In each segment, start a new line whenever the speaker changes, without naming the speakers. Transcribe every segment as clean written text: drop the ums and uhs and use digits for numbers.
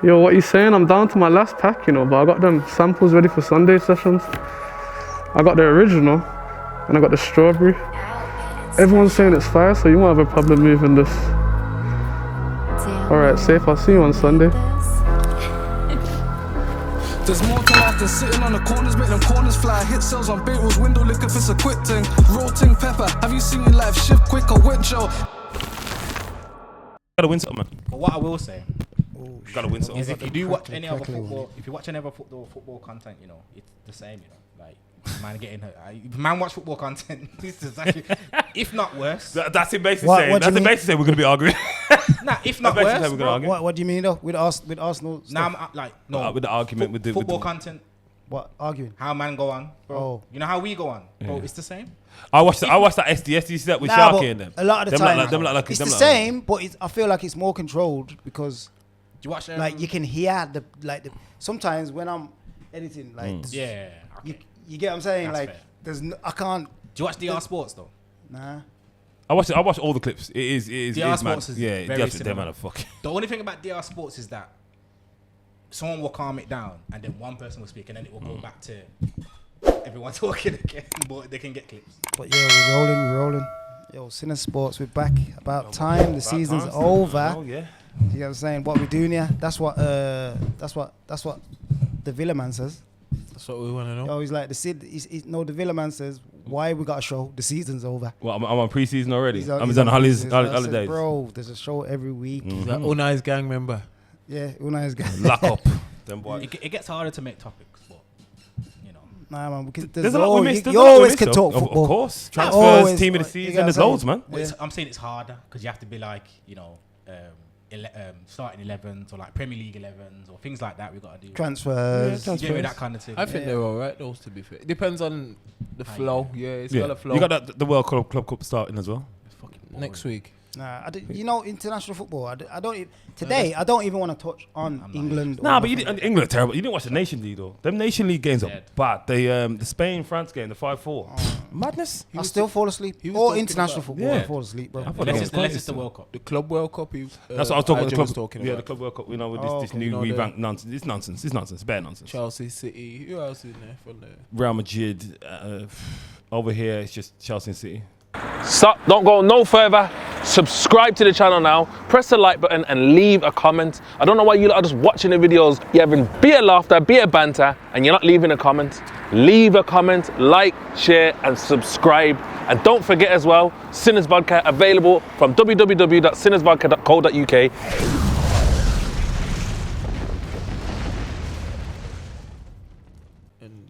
Yo, what you saying? I'm down to my last pack, you know, but I got them samples ready for Sunday sessions. I got the original, and I got the strawberry. Everyone's saying it's fire, so you won't have a problem moving this. Alright, safe, I'll see you on Sunday.
There's more to life than sitting on the corners, make them corners fly. Hit cells on Beetle's window, looking for some quick thing. Roasting pepper, have you seen your life shift quick or wet show?
Gotta win something, man.
But what I will say
You gotta win something.
is if you do watch any other football, if you watch any other football content, you know, it's the same, you know. Like, man getting hurt. Man watch football content. It's exactly, if not worse.
That's it basically saying. That's it basically saying we're gonna be arguing.
Nah, if not worse.
What do you mean though? With Arsenal?
Nah, I'm like, no.
With the argument with the
football content.
What arguing?
How man go on, bro?
Oh.
You know how we go on, bro? It's the same.
I watched that SDS. You see that with Sharky and them.
A lot of the time, it's the same, but I feel like it's more controlled because
do you watch
like you can hear the sometimes when I'm editing like
yeah. Okay.
You get what I'm saying?
That's
like
fair.
there's I can't.
Do you watch DR Sports though?
Nah.
I watch all the clips. It is
DR Sports is
yeah,
very
similar.
similar. The only thing about DR Sports is that someone will calm it down and then one person will speak and then it will go back to everyone talking again, but they can get clips.
But yeah, we're rolling. Yo, Sinner Sports, we're back. About time. The season's over.
Oh yeah.
You know what I'm saying? What we doing here? That's what the Villa man says.
That's what we want to know.
Oh, he's like the Villa man says, why we got a show? The season's over.
Well, I'm on pre-season already.
He's
on holidays.
Said, bro, there's a show every week.
Is that Unai's gang member?
Yeah, Unai's gang.
Lock up. Them boys.
It gets harder to make topics, but you know.
Nah, man, because
there's a lot we miss.
You always can talk football.
Of course. Transfers, team of the season, there's loads, man.
Well, I'm saying it's harder because you have to be like, you know, starting 11s or like Premier League 11s or things like that. We got to do
transfers.
You get me that kind of thing.
I think they're all right. Those, to be fair, it depends on the flow. Yeah, it's got a flow.
You got the World Club Cup starting as well.
Next week.
Nah, you know, international football. I don't. Today, I don't even want to touch on England.
Nah, but England are terrible. You didn't watch the Nation League though. Them Nation League games are bad. The Spain-France game, the 5-4. Madness.
I still fall asleep. All international football, I fall asleep, bro.
Unless it's the World Cup.
The Club World Cup.
That's what I was talking about.
Yeah,
the Club World Cup. You know, with this new revamped nonsense. It's nonsense. It's nonsense. It's bare nonsense.
Chelsea, City. Who else is in there from there?
Real Madrid. Over here, it's just Chelsea and City.
So don't go no further. Subscribe to the channel now. Press the like button and leave a comment. I don't know why you lot are just watching the videos. You're having beer laughter, beer banter, and you're not leaving a comment. Leave a comment, like, share, and subscribe. And don't forget as well, Sinners Vodka available from www.sinnersvodka.co.uk.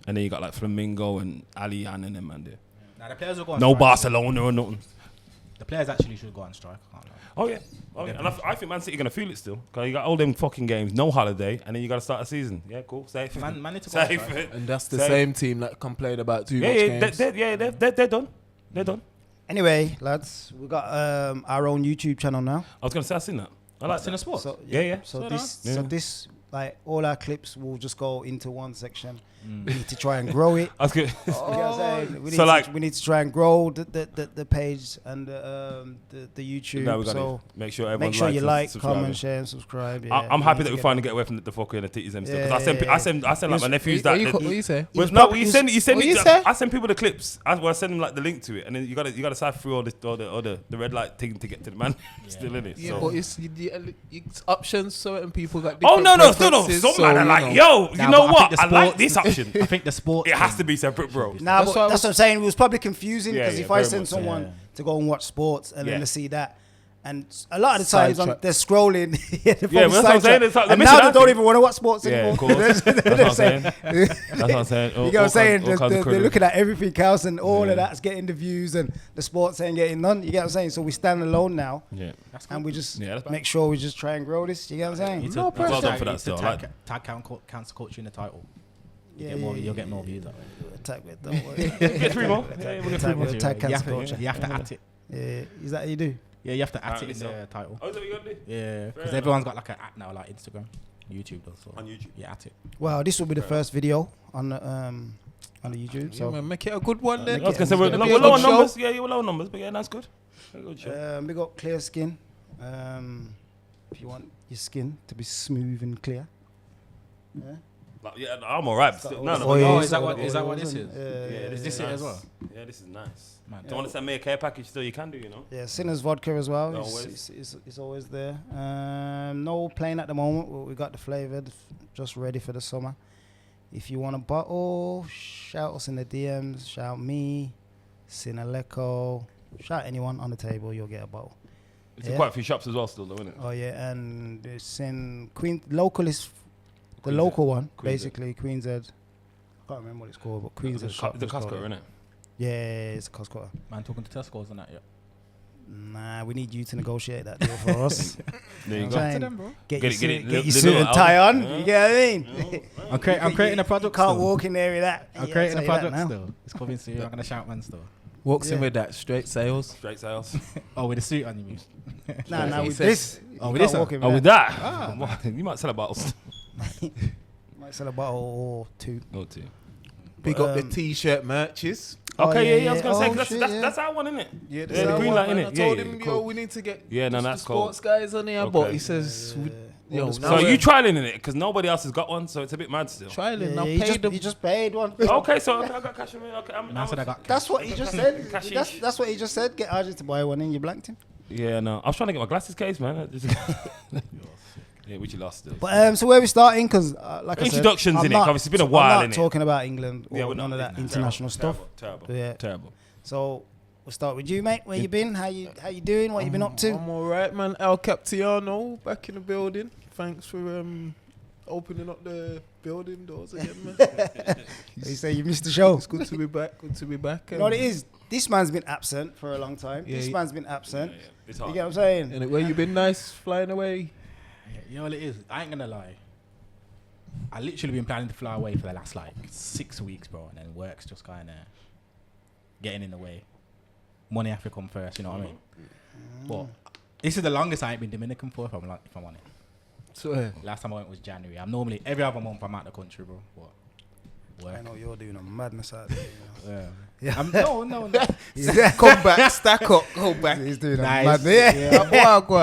And then you got like Flamingo and Ali and them man there.
Now the players will go on
no
strike.
Barcelona or nothing.
The players actually should go on strike. I can't lie.
Oh yeah. And I think Man City gonna feel it still. Cause you got all them fucking games, no holiday, and then you got to start a season. Yeah, cool, safe.
Man need to go on
safe.
strike.
And that's the same team that complained about too much games.
They're done. They're done.
Anyway, lads, we got our own YouTube channel now.
I was gonna say I seen that. I like
Sinner Sports.
So,
yeah.
So this, like all our clips will just go into one section. We need to try and grow it.
That's good.
You know what I'm saying? We need to try and grow the page and the YouTube.
Now we gotta
so
make sure everyone
you like,
subscribe.
comment, share, and subscribe. Yeah,
I'm happy that we finally get away from the fucker and the titties and stuff. Because I send like my nephews
What
that.
you say?
You send me. I send people the clips. I send them like the link to it, and then you gotta sift through all the red light thing to get to the man. Still in it.
Yeah,
so.
but it's options. Certain people got.
Oh no!
preferences,
Some
so,
man are like, yo, you know what? I like this option.
I think the sport.
It has to be separate, bro.
Nah, but that's what I'm saying. It was probably confusing because if I
very
send
much,
someone to go and watch sports and then they see that, and a lot of the times they're scrolling.
That's what I'm saying.
And now they don't even want to watch sports
Yeah,
anymore.
of course. That's what I'm saying. That's what I'm saying.
You know what I'm saying? They're looking at everything else and all of that's getting the views and the sports ain't getting none. You get what I'm saying? So we stand alone now.
Yeah.
And we just make sure we just try and grow this. You get what I'm saying?
No pressure.
Well done for that still.
Tag cancel culture in the title. You'll get more views.
Attack with, don't worry.
Get 3 more.
Attack cancel culture.
You have to at it.
Yeah, is that how you do?
Yeah, you have to at it in the title.
Oh, is that what you got to do?
Yeah, because everyone's got like an at now, like Instagram, YouTube does. So
On YouTube.
Yeah, at it.
Well, this will be the first video on the YouTube. So
make it a good one then.
I was gonna say we're low on numbers. Yeah, we're low on numbers, but yeah, that's good. Good show.
we got Clear Skin. if you want your skin to be smooth and clear. Yeah.
Like, yeah, I'm alright. No.
Oh, is that what this is?
Yeah,
Is this it as well?
Yeah, this is nice.
Man,
Do you want to send me a care package still? You can do, you know.
Yeah, Sinner's vodka as well.
Always.
It's always there. No plain at the moment. We got the flavoured, just ready for the summer. If you want a bottle, shout us in the DMs. Shout me, Sinner Leko. Shout anyone on the table. You'll get a bottle.
It's in quite a few shops as well still, though, isn't it?
Oh yeah, and it's in local is the local one, basically Queen's Head. I can't remember what it's called, but Queen's Head shop.
The Costco, isn't it?
Yeah, it's a Costco.
Man, talking to Tesco's and that, yeah.
Nah, we need you to negotiate that deal for us.
There you
I'm
go.
saying, Get
it,
your suit and tie on. You get what I mean?
I'm creating a product.
Can't walk in there with that.
I'm creating a product still. It's coming soon. I'm gonna shout man still.
Walks in with that straight sales.
Straight sales.
Oh, with a suit on, you mean?
Nah, with this.
Oh, with this.
Oh, with that. You might sell a bottle.
Might sell a bottle or two.
Or two.
Big up the t-shirt merches.
Okay, yeah, I was gonna say
Oh,
'cause
shit,
that's our one, isn't it?
Yeah,
the green light, innit?
I told him, yo, we need to get
that's
sports guys on here,
Okay.
but he says, yo,
So you trialing in it because nobody else has got one, so it's a bit mad still.
trialing. I
You
paid them.
just paid one.
Okay, so I got cash in me. Okay,
Man said I got.
That's what he just said.
Cashish.
That's what he just said. Get Arjun to buy one and you blanked him.
Yeah, no, I was trying to get my glasses case, man. Yeah, which you lost still.
But so where we starting? Because like
Introductions
I said,
in it. Obviously, it's been a while,
I'm
innit?
not talking about England or
Yeah, we're
none
not.
of that
Terrible,
international stuff.
Terrible.
Yeah.
Terrible.
So we'll start with you, mate. Where you been? How you doing? What you been up to?
I'm alright, man. El Captiano back in the building. Thanks for opening up the building doors again, man.
You say you missed the show.
It's good to be back. Good to be back.
You know what it is? This man's been absent for a long time.
Yeah,
This man's been absent.
Yeah, it's
You
hard.
get what I'm saying?
And where you been? Nice flying away.
You know what it is? I ain't gonna lie. I literally been planning to fly away for the last like 6 weeks, bro, and then work's just kind of getting in the way. Money have to come first, you know what I mean? But this is the longest I ain't been Dominican for, if I'm on it.
So
Last time I went was January. I'm normally every other month I'm out the country, bro. What? Work.
I know you're doing a madness out there. You know?
Yeah. No.
come back, stack up, go back.
He's doing
Nice.
a madness.
Go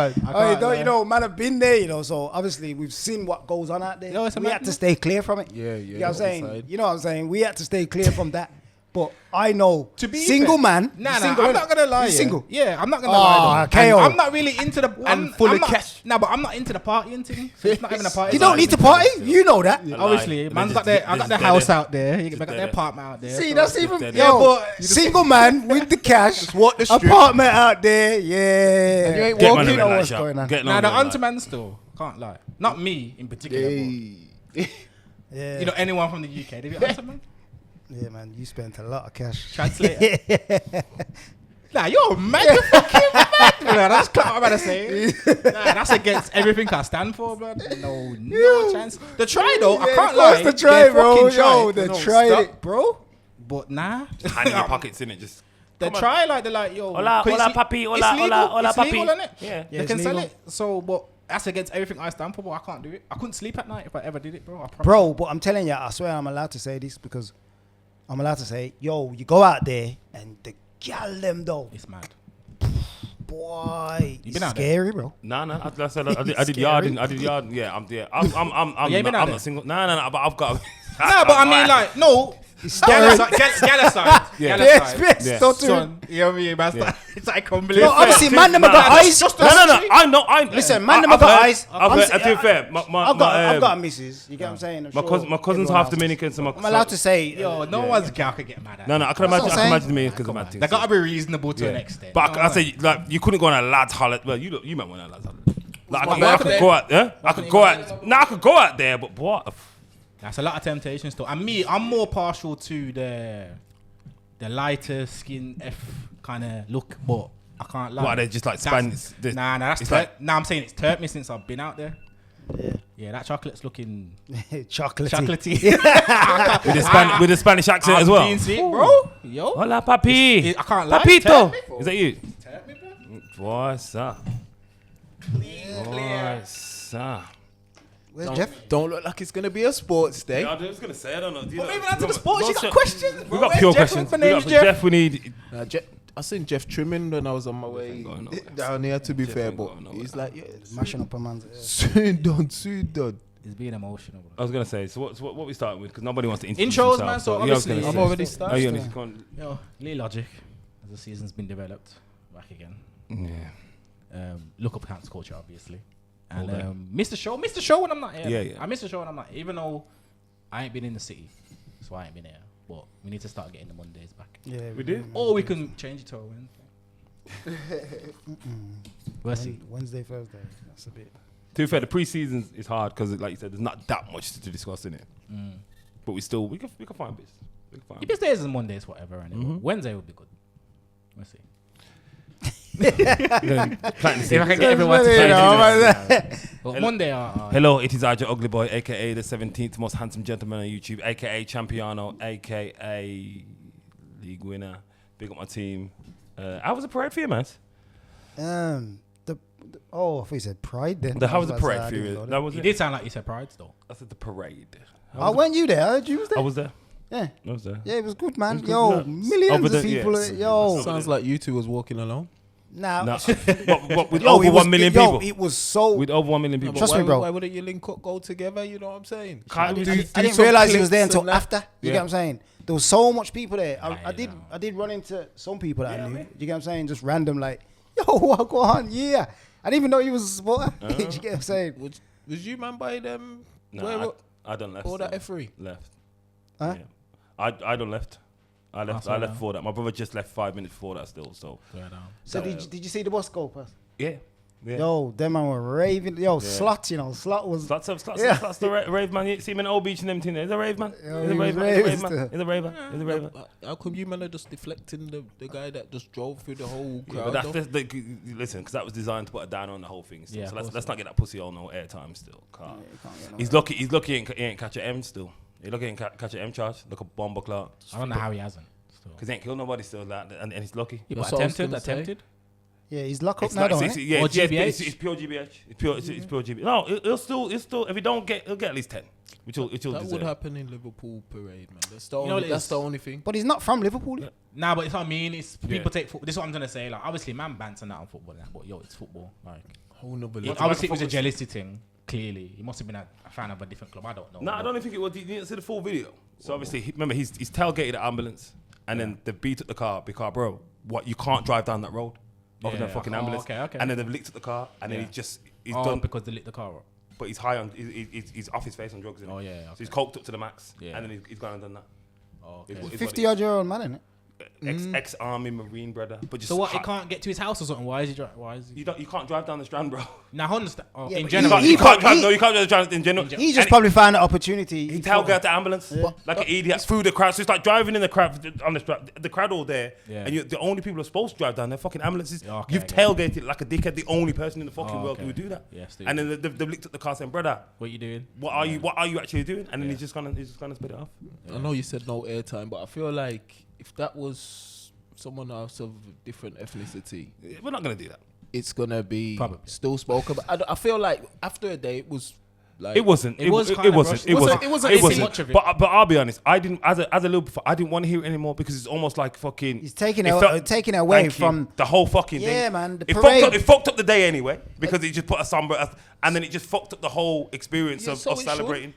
on.
You know, man, I've been there, you know, so obviously we've seen what goes on out there.
No, it's a
we had
madness.
to stay clear from it.
Yeah,
You know what I'm saying?
outside.
You know what I'm saying? We had to stay clear from that. But I know,
To be
single
fair-
man.
Nah,
single,
I'm not gonna lie.
He's
Yeah.
single.
Yeah, I'm not gonna
Oh,
lie. Though.
Kayo.
I'm not really into the
And full of
not,
cash.
Nah, but I'm not into the partying thing. So it's not even a party.
You don't need to party. You know that.
Obviously,
And
man's
then
got their. I
just
got their
dead
house
it.
out there. I
Just
got
dead
their
it.
apartment out there.
See,
so
that's
it's
even
dead
yo,
end.
single man with the cash,
Walk the street.
apartment out there, yeah.
And you ain't
Get
walking.
man
know
in
what's
that
going
shop.
on.
Getting
Nah,
on
the
with it,
hunter man still can't lie. Not me in particular.
Yeah.
But, you know, anyone from the UK. They be hunter man.
Yeah, man, you spent a lot of cash.
Translator. Nah, you're mad. Fucking mad, blood. That's what I'm about to say. Nah, that's against everything I stand for, blood. No chance. The try though, I can't lie.
The try,
They
bro.
fucking
Yo,
tried.
they
No,
tried
stop.
it, bro.
But nah.
Hand in your pockets, innit? Just
They try like they're like, yo.
Hola,
'cause
hola,
it's-
papi,
it's
hola,
legal,
hola, hola,
it's
papi.
legal, innit?
Yeah.
They
it's
can sell
legal.
it. So, but that's against everything I stand for, but I can't do it. I couldn't sleep at night if I ever did it, bro. I promise.
Bro, but I'm telling you, I swear I'm allowed to say this because I'm allowed to say, yo, you go out there and the gal them though,
It's mad.
boy,
You
it's
been out there?
scary, bro.
Nah. I did yard. I did yard. Yeah, I'm there. I'm
You ain't been out
I'm
there?
not single. Nah. But I've got.
Nah, but I mean, like, no. Gala side.
Yeah.
Yes,
Yeah.
don't do it.
Son, you know what I mean? Man,
Yeah.
it's like humbling.
No, obviously, man, them got eyes.
No. I know.
Listen, man, them
I've
got
heard-
eyes.
I've heard. To be fair,
I've got a missus. You get what I'm saying? I'm sure
my cousin's
everyone
half
else is.
Dominican, so
I'm allowed to say,
Yo, no one's gal could get mad at.
No, I can
That's
imagine.
what I'm
I can
saying.
imagine Dominicans are mad things.
They gotta be reasonable to an extent.
But
No
I
way.
say, like, you couldn't go on a lads holiday. Well, you might want a lads holiday. Like,
What,
I
you
could
couldn't?
go out. Yeah, I could go out. Nah, I could go out there, but what?
That's a lot of temptation still. And me, I'm more partial to the lighter skin F kind of look, but I can't lie.
What, they're just like
That's-
Spanish?
Nah, that's
it's like-
nah, I'm saying it's turned me since I've been out there.
Yeah.
Yeah, that chocolate's looking
chocolatey.
chocolatey.
with a Spanish accent as well.
Being sick, bro. Yo.
Hola, papi.
I can't lie.
Papito.
Turned me.
Is that you?
Turned me, bro.
What's up? What's up?
Where's Jeff?
Don't look like it's gonna be a sports day.
I was gonna say, I don't know.
But moving on to the sports, you got questions.
We got pure questions. We got Jeff. We need.
I seen Jeff trimming when I was on my way down here. To be fair, but he's like,
mashing up a man's.
soon done.
He's being emotional. Bro.
I was gonna say. So what we starting with? Because nobody wants to introduce
Intros,
himself,
man. So
yeah, I was
obviously,
gonna
I've
say.
already
Oh,
started.
you need to con-
Yo, Lee Logic, as the season's been developed, back again.
Yeah.
Look up Cancer Culture, obviously. And
Okay.
Mr. Show when I'm not here.
Yeah.
I miss the show when I'm not here, even though I ain't been in the city, so I ain't been here. But we need to start getting the Mondays back.
Yeah,
We do?
Or we can change it to a Wednesday. We'll see.
Wednesday, Thursday. That's a bit.
To be fair, the pre-season is hard because, like you said, there's not that much to discuss in it. But we can find bits. We can find
If it's days and Mondays, whatever, and Wednesday would be good. We'll see.
Planting
If I can get everyone to play. But Monday,
Hello, it is ijah Ugly Boy, aka the 17th most handsome gentleman on YouTube, aka Champiano, aka league winner. Big up my team. How was the parade for you, man?
I thought you said Pride then.
How was the parade for
I didn't
you?
go there.
That was
you
it.
did sound like you said Pride, though.
I said the parade.
Oh, weren't you there? You was there?
I was there.
Yeah.
I was there.
Yeah, it was good, man.
It was good,
Yo,
yeah.
millions
Over
of
the-
people.
yeah.
Yo.
Sounds like you two was walking alone.
Nah.
Nah, what, with
Yo,
over
it was,
1 million
yo,
people.
it was so.
With over 1 million people.
Trust me, bro.
Why wouldn't you link up, go together? You know what I'm saying?
I
Do
didn't
some
realize he was there
clips
until
and that.
after. You
Yeah.
get what I'm saying? There was so much people there.
Yeah,
I did run into some people that I knew. You get what I'm saying? Just random, like, yo, what go on? Yeah. I didn't even know he was a supporter. You get what I'm saying?
Was you man by them?
No, I done left.
All that
still.
F3?
Left.
Huh?
Yeah. I done left. I left
sorry,
before that. My brother just left 5 minutes before that still. So
So did you see the bus go past?
yeah.
Yo, them man were raving. Yo, Slot, you know, Slot was.
Slots
Yeah.
the rave man. You see him in Old Beach and them thing there. He's a rave man.
Yo,
He's a
he
rave
was
man. He's a
raving
rave man.
still.
He's a raver. He's a raver.
How come you man are just deflecting the guy that just drove through the whole
Yeah,
crowd?
but
though?
listen, because that was designed to put a down on the whole thing. Still.
Yeah,
So
of course.
let's not get that pussy on no airtime still. He's lucky. He ain't catch an M still. He lucky he ain't catch an M charge. Look a bomber clock.
I don't know how he hasn't. Still.
Because he ain't killed nobody still. And he's lucky.
Yeah,
That's
but
what I was gonna
attempted.
Yeah, he's locked up
It's
now,
not,
don't
it's,
he?
yeah,
Or
it's, yeah,
GBH?
it's pure GBH. It's pure GBH. No, it'll still. If he don't get, he'll get at least 10, which will
That
deserve.
would happen in Liverpool parade, man. That's the
You know
only.
what it
That's
is?
the only thing.
But he's not from Liverpool.
Nah, but it's what I mean. It's
Yeah.
people take football. This is what I'm trying to say. Like, obviously, man, banter now on football, and that, but yo, it's football. Like,
Whole nother
it,
level.
obviously, it was a jealousy thing. Clearly, he must have been a fan of a different club. I don't know.
No, I don't even think it was. You didn't see the full video. So obviously, remember he's tailgated the ambulance, and then they beat up the car because, bro, what, you can't drive down that road of
Yeah,
the fucking
oh,
ambulance.
okay.
And then they've licked up the car, and then
Yeah.
he's
Oh,
done.
because they lit the car up.
But he's high on. He's off his face on drugs. Isn't
Oh,
he?
yeah,
So he's coked up to the max,
Yeah.
and then he's gone and done that.
Oh,
It's
okay.
what- it's
50-odd-year-old man, isn't it?
Ex-army marine brother, but just
So what? He
hot.
can't get to his house or something? Why is he? Why is he?
You can't drive down the Strand, bro.
Now, I understand. Oh,
Yeah,
in
but
general,
he
You can't drive.
he-
No, you can't drive in general.
He just
And
probably found an opportunity.
He tailgated the ambulance like an idiot through the crowd. So it's like driving in the crowd on the crowd all there,
Yeah.
and the only people who are supposed to drive down there fucking ambulances.
Yeah, okay,
You've
I get
tailgated like a dickhead, the only person in the fucking
Oh,
world
okay.
who would do that.
Yeah, stupid.
and then they've licked at the car saying, "Brother,
what you doing?
what are you actually doing?" And then he's just gonna spit it off.
I know you said no airtime, but I feel like if that was someone else of different ethnicity,
We're not gonna do that.
it's gonna be
Probably.
still spoken. But I feel like after a day, it was like
It wasn't.
It was kind
It
of
wasn't.
rushed.
It wasn't.
It wasn't much of it.
But I'll be honest. I didn't. As a little, I didn't want to hear it anymore because it's almost like fucking.
He's taking
it
it,
felt-
taking it away
Thank you.
from.
the whole fucking thing.
Yeah, man, the
It
parade.
fucked up the day anyway because he just put a somber, and then it just fucked up the whole experience
Yeah,
of
so it should.
celebrating.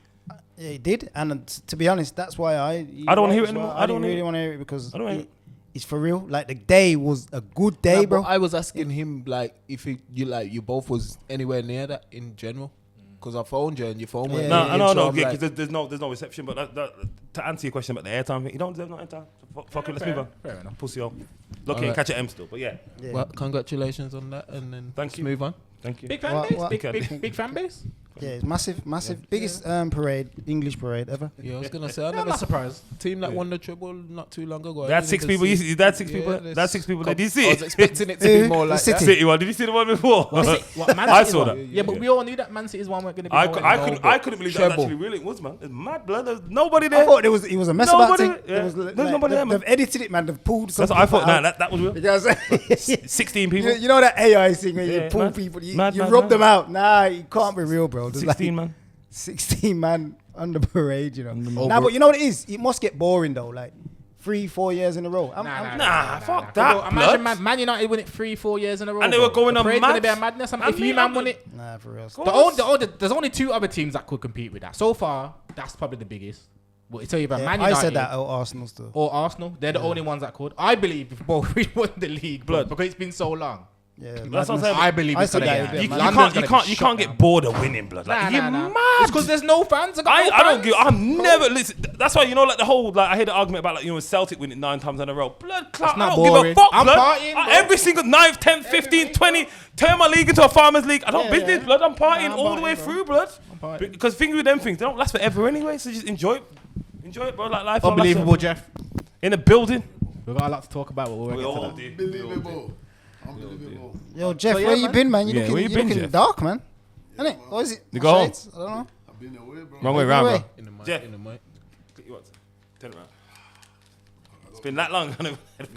Yeah, he did, and to be honest, that's why I
don't wanna hear it
as well.
anymore.
I didn't really want to hear it because
I don't wanna hear it.
it's for real. Like the day was a good day,
Nah,
bro.
but I was asking him like if you both was anywhere near that in general, because I phoned you and your phone went.
Yeah,
dead,
No,
so I'm
because
like,
there's no reception. But to answer your question about the airtime, you don't deserve no airtime. So fuck it, let's move on.
Fair enough.
Pussy on. Lucky
Alright.
and catch an M still, but yeah.
Yeah.
well, congratulations on that, and then
Thank
let's
you.
move on.
Thank you.
Big fan
What-
base.
what-
Big fan base.
Yeah, it's massive, biggest English parade ever.
Yeah, I was gonna say I
I'm
never
not surprised.
team that won the treble not too long ago.
They had 6 people. That's 6 people.
there's
That's 6 people. Did you see
I was
it?
expecting it to be more
The
like
City.
that.
City one. Did you see the one before?
What, Man
I
City's
saw
one?
that.
Yeah, but we all knew that Man City's one weren't going to be.
I
going
couldn't believe that was
Treble.
actually real. It was, man. It's mad blood. There's nobody
I
there.
thought it was a mess about
Nobody-
it.
yeah.
Was
There's nobody there, man.
They've edited it, man. They've pulled.
That's what I thought. Nah, that was real.
You know what I'm saying?
16 people.
You know that AI thing where you
Yeah,
pull
man.
people, you
Mad,
rub them out. Nah, it can't be real, bro. There's
16 man.
16 man on the parade, you know.
Over-
Nah, but you know what it is? It must get boring though. Like 3-4 years in a row.
Nah, fuck that.
Bro, imagine Man United win it 3-4 years in a row.
And they were going on
Parade's gonna
mad.
be a madness. If you man won it,
Nah, for real.
there's only 2 other teams that could compete with that. So far, that's probably the biggest. But it's either Man United
I said that. Arsenal still.
or Arsenal. They're the only ones that could. I believe if both we won the league, blood, because it's been so long.
Yeah,
That's what I'm saying.
I believe it's
said
gonna
that
be.
a bit,
You
man.
can't get bored of winning, blood. Like, you're mad.
It's because there's no fans.
I don't give. I'm never listen. That's why like the whole I hear the argument about Celtic winning 9 times in a row. Blood clout. I
not
don't give
boring.
a fuck.
I'm
blood.
partying, bro.
Every single 9th, 10th, 15th, 20. Turn my league into a farmers league. I don't business, blood. I'm partying
I'm
all the way
partying, bro.
through, blood.
I'm partying.
Because things with them things, they don't last forever anyway. So just enjoy it, bro. Like life. don't last
Unbelievable,
forever.
Jeff.
In a building.
We've got a lot to talk about, but we'll
We
get to
all
that.
do.
Unbelievable.
Yo, Jeff,
So, yeah,
where you
man.
been, man?
Yeah,
You're
where you been,
looking
Jeff?
dark, man. Isn't it? What is it?
You
My
go home.
shades? I don't know.
I've been away, bro.
Wrong way round, bro.
Away.
In the mic.
Jeff.
In the mic.
Turn it around. It's been that long.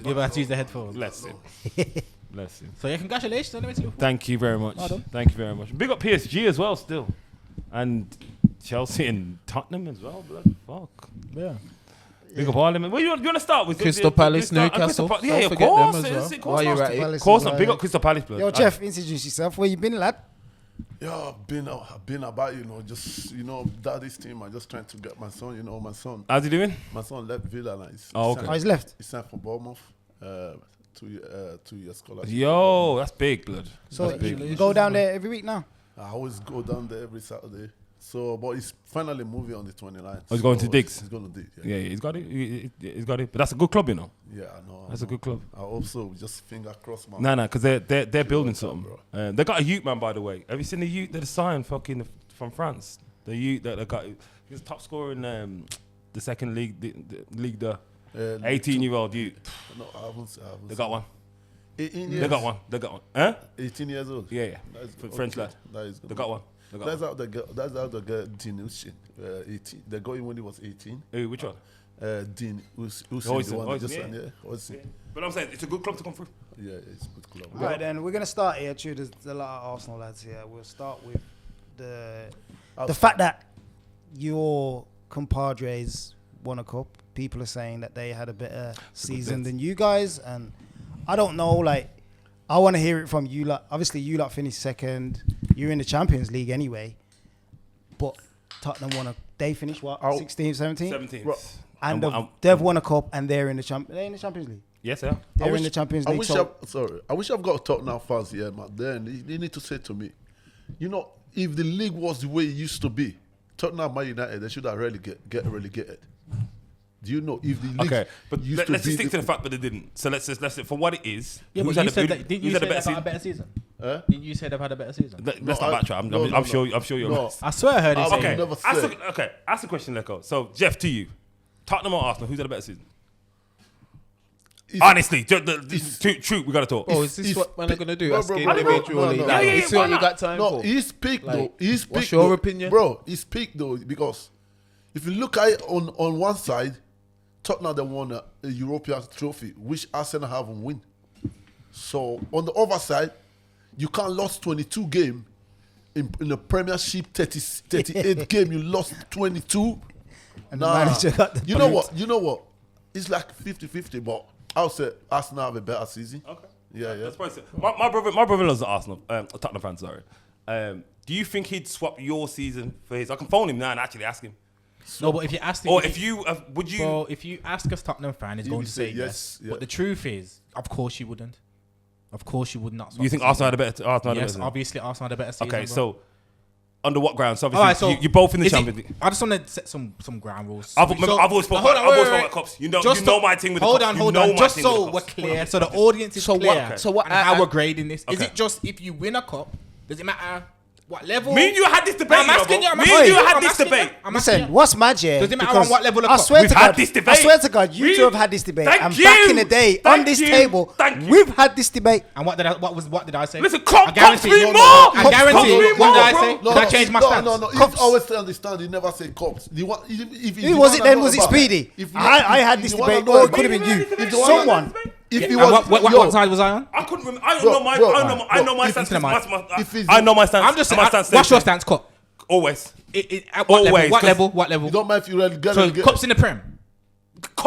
You're about to use the headphones.
Bless him. Bless him.
So yeah, congratulations anyway to Liverpool.
Thank you very much.
Well done.
Thank you very much. Big up PSG as well, still, and Chelsea and Tottenham as well. Blood. Fuck.
Yeah.
Big up all them. Well, you want to start with
Crystal Palace, Newcastle.
Yeah,
Don't
of
forget
course.
them as
Of
well. While you're at it.
Palace
Of course
as
not.
well,
Big
yeah.
up Crystal Palace, blood.
Yo, Jeff, introduce yourself. Where you been, lad?
Yeah, I've been about, just, daddy's team. I'm just trying to get my son, my son.
How's he doing?
My son left Villa now.
Oh, okay.
Oh, he's left.
He signed for Bournemouth. 2-year scholarship.
Yo, that's big, blood.
So
That's big.
you go down there every week now?
I always go down there every Saturday. So, but he's finally moving on the 29th.
Oh, he's going to Diggs?
He's going to Diggs,
Yeah, he's got it. He's got it. But that's a good club,
Yeah, I know.
That's a good club.
I also just finger crossed, man.
Nah, because they're building
what's up,
something. They got a youth man, by the way. Have you seen the youth that signed from France? The youth that they got. He's top scorer in the second league, the league. The 18-year-old youth.
No, I haven't
They got one.
18 years.
They got one. Huh?
18 years old.
Yeah.
That is
French
okay.
lad.
That is good.
They got one.
That's how they get. That's how they get Dean Hussein. 18. They got him when he was 18.
Hey, which one?
Dean Hussein,
Hussein,
the one that just
Hussein,
signed. Yeah, Hussein.
But I'm saying it's a good club to come through.
Yeah, it's a good club.
All right, then we're gonna start here. True, there's a lot of Arsenal lads here. We'll start with the fact that your compadres won a cup. People are saying that they had a better season than you guys, and I don't know. Like, I want to hear it from you lot. Obviously, you lot finished second. You're in the Champions League anyway, but Tottenham won a. They finished what? 16th, 17th?
17th.
And they've won a cup, and they're in the Champions League.
Yes, sir.
They're in the Champions League.
I wish I've got Tottenham fans here, man. Then they need to say to me, if the league was the way it used to be, Tottenham, Man United, they should have get relegated. Do you know if the league
Okay, but
used
let's
to
just
be
stick to the fact that they didn't. So let's for what it is.
Yeah,
who's
but
had
you
a
said
good-
that. Didn't
who's
you
had
say
a better
they've had a
season?
better season?
Huh?
Didn't you say they've had a better season?
Let's not backtrack.
no,
I'm sure you're
no.
right.
I swear I heard it.
Okay.
say
Never said.
Ask the question, Leko. So, Jeff, to you, Tottenham or Arsenal, who's had a better season? Honestly, true, we gotta talk.
Oh,
Oh, is this what man are gonna do?
Bro,
Ask
bro,
him individually.
no.
Like,
Yeah,
you see what
why
you
not?
got time
No,
for?
he's peak
Like,
though. He's peak.
what's your
though.
opinion?
Bro, he's peak though because if you look at it on one side, Tottenham they won a European trophy, which Arsenal haven't won. So on the other side, you can't lose 22 game in a Premiership 38 game. You lost 22.
And the manager got the
You know what? It's like 50-50, but I'll say Arsenal have a better season.
Okay.
Yeah.
That's probably my brother-in-law's an Arsenal, Tottenham fan. Sorry. Do you think he'd swap your season for his? I can phone him now and actually ask him.
No, but if you asked him,
Or if you would you?
bro, if you ask us Tottenham fan, he's
He
going
would
to say
say
yes.
yes, yeah.
But the truth is, of course you wouldn't. Of course you would not. swap
You think
the
Arsenal
season.
had a better? Arsenal had a
Yes,
better.
obviously Arsenal had a better season.
Okay,
bro.
so under what grounds? So
All right,
obviously
so
you're both in the
is it-
Champions League.
I just want to set some ground rules.
I've always spoken
hold on,
about
wait, wait,
about cops. You know
Just
my thing with the
hold
cops.
on,
You
hold
know
on.
my
Just
thing with
so
the
we're
cops.
clear, so the audience is
So
clear.
what- so what
and how
I-
we're grading this? Is
Okay.
it just if you win a cup? Does it matter what level?
Me and you had this debate.
I'm asking you.
Me and you had this
asking you,
debate.
I'm asking
Listen,
you.
what's mad, yeah?
Does it matter
because
on what level of
I
cup?
swear
We've
to
had
God,
this
I
debate.
swear to God, you two have had this debate.
Thank
And
you.
back in the day,
Thank
on this
you.
table,
Thank you.
we've had this debate.
And what did I say?
Listen,
I
cops
guarantee.
me
No,
more.
I
Cops
guarantee.
me
What
more,
did I
bro.
say? Did I change my stance?
No.
Cops.
He always understand. He never say cops.
Who was it then? Was it Speedy? I had this debate. Or it could have been you. Someone.
If he
And
was,
what side was I on?
I couldn't remember. I
Bro,
know my.
bro,
I know my
if
stance.
it's
I know my stance.
I'm just
and
saying.
my stance
What's
stays
your
the
stance, cup?
Always.
At what level?
Always,
What
'cause
level? What level?
you don't mind if you really get
So cups in the Prem.
Cups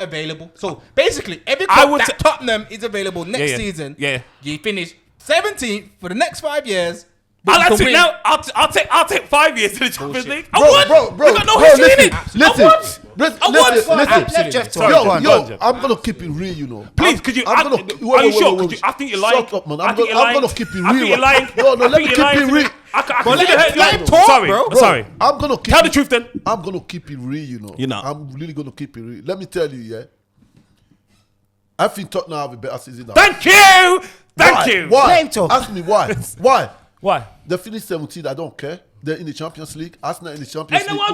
not available. So basically, every
I
cup
would
that
say-
Tottenham is available next
Yeah.
season,
Yeah.
you finish 17th for the next 5 years. but
I'll
you can
actually
win.
now. I'll take 5 years to the Champions League. I
Bro,
would.
bro,
We got no
bro,
history in
listen,
it.
listen,
I would.
Let Jeff talk.
Yo, I'm gonna keep it real, you know.
Please, could you?
I'm gonna.
Are you sure? I think you're lying.
Shut up, man. I'm gonna keep it real.
I think you're lying.
No, let me keep it real.
Let him talk, Sorry.
I'm gonna keep
Tell the truth then.
I'm gonna keep it real, you know.
You're not.
I'm really gonna keep it real. Let me tell you, yeah. I think Tottenham have a better season now.
Thank you. Thank you.
Why? Ask me why. Why?
Why?
They finished 17. I don't care. They're in the Champions League. Arsenal in the Champions League.
Ain't no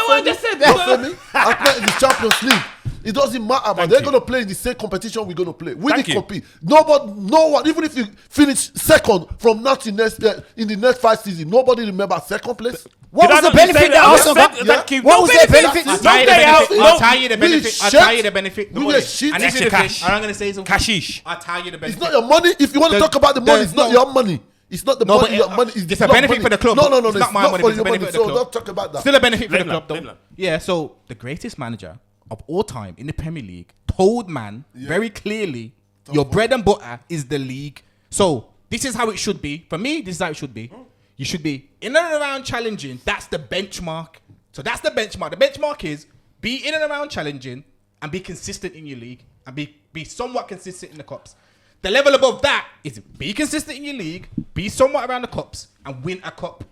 one just said.
Don't fail me. Arsenal in the Champions League. It doesn't matter, man. They're gonna play in the same competition we're gonna play. We didn't compete. No one. Even if you finish second from now to next in the next 5 seasons, nobody remembers second place.
What was the benefit that Arsenal got? What was their benefit?
I'll tell you the benefit. I'll tell you the benefit.
We get shit.
And this is the thing. I'm gonna say something.
Cashish.
I'll tell you the benefit.
It's not your money. If you want to talk about the money, it's not your money. It's not the money. Your money.
It's a benefit for the club.
No.
It's not my money. It's a benefit for the club.
Don't talk about that.
Still a benefit for the club, though. Yeah. So the greatest manager of all time in the Premier League told man very clearly, your bread and butter is the league. So this is how it should be. For me, this is how it should be. You should be in and around challenging. That's the benchmark. So that's the benchmark. The benchmark is be in and around challenging and be consistent in your league and be somewhat consistent in the cups. The level above that is be consistent in your league, be somewhat around the cups, and win a cup.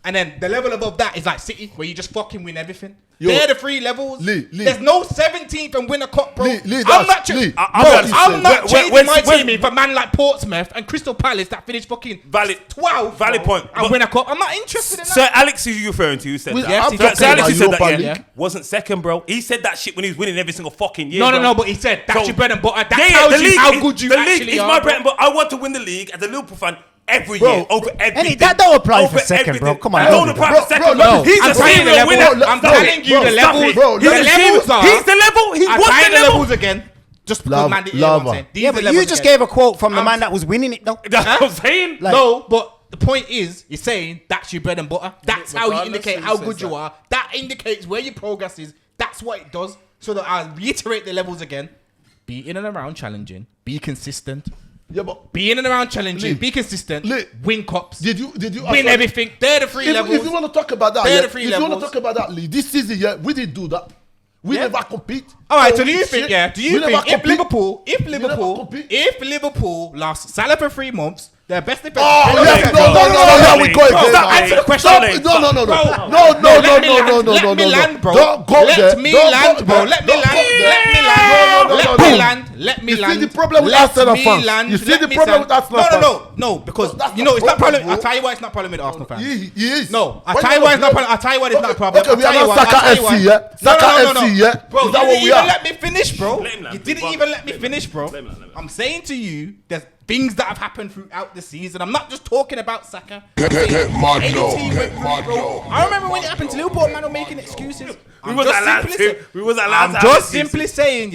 And then the level above that is like City, where you just fucking win everything. They're the 3 levels.
Lee.
There's no 17th and win a cup, bro.
I'm not
changing my team for man like Portsmouth and Crystal Palace that finished fucking 12th.
Valid point.
And win a cup. I'm not interested in that.
Sir Alex, who you referring to? Who said that?
Yes,
Sir Alex, who said that?
Yeah.
Wasn't second, bro. He said that shit when he was winning every single fucking year.
No, but he said that's your bread and butter. That tells you how good you actually are.
The league is my bread and butter. I want to win the league as a Liverpool fan. Every year, over everything.
That don't apply for second, bro. Come on,
don't apply for second, bro. He's a serial winner.
I'm telling you the levels. The levels are.
He's the level. He was the
levels again. Just because man didn't hear what I'm saying.
Yeah, but you just gave a quote from the man that was winning it, though.
That's what I'm saying.
No, but the point is, you're saying that's your bread and butter. That's how you indicate how good you are. That indicates where your progress is. That's what it does. So that I reiterate the levels again. Be in and around challenging. Be consistent.
Yeah, but
be in and around challenging, be consistent, win cups.
Did you
win everything? They're the 3 levels.
If you want to talk about that,
they're the 3 levels.
If you want to talk about that, Lee, this season, we didn't do that. We never compete.
All right, so do you think if Liverpool lost Salah for 3 months, their best defense?
No, we go again.
Stop answering the question.
No.
Let me land, bro.
Don't go there.
Let me land, bro. Let me land.
You see the problem with Arsenal fans? You see the problem with Arsenal fans?
No, because you know it's not problem. I'll tell you why it's not problem with Arsenal fans.
He is.
No, I'll tell you why it's not problem. I'll tell you why it's not a problem.
Okay, we are not Saka FC, yeah? Saka FC, yeah?
Bro,
is that what we are?
Let me finish, bro. You didn't even let me finish, bro. I'm saying to you, there's things that have happened throughout the season. I'm not just talking about Saka. I remember when it happened to Liverpool, man, were making excuses.
We was allowed to.
I'm just simply saying,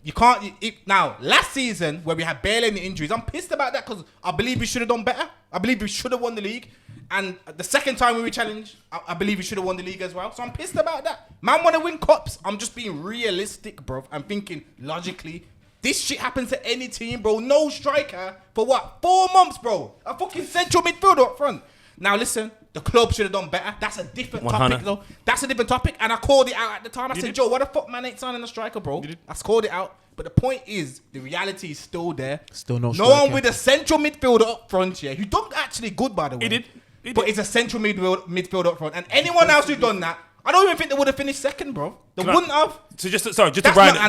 you can't. Now, last season where we had barely any injuries, I'm pissed about that because I believe we should have done better. I believe we should have won the league. And the second time we were challenged, I believe we should have won the league as well. So I'm pissed about that. Man want to win cups. I'm just being realistic, bro. I'm thinking logically. This shit happens to any team, bro. No striker for what? 4 months, bro. A fucking central midfielder up front. Now listen, the club should have done better. That's a different topic, though. That's a different topic. And I called it out at the time. I said, Joe, why the fuck man ain't signing a striker, bro? I called it out. But the point is, the reality is still there.
Still no
striker. No one with a central midfielder up front here, who done actually good, by the way. He did. It's a central midfielder up front. And anyone else who done that, I don't even think they would have finished second, bro. They wouldn't have.
So just to round it,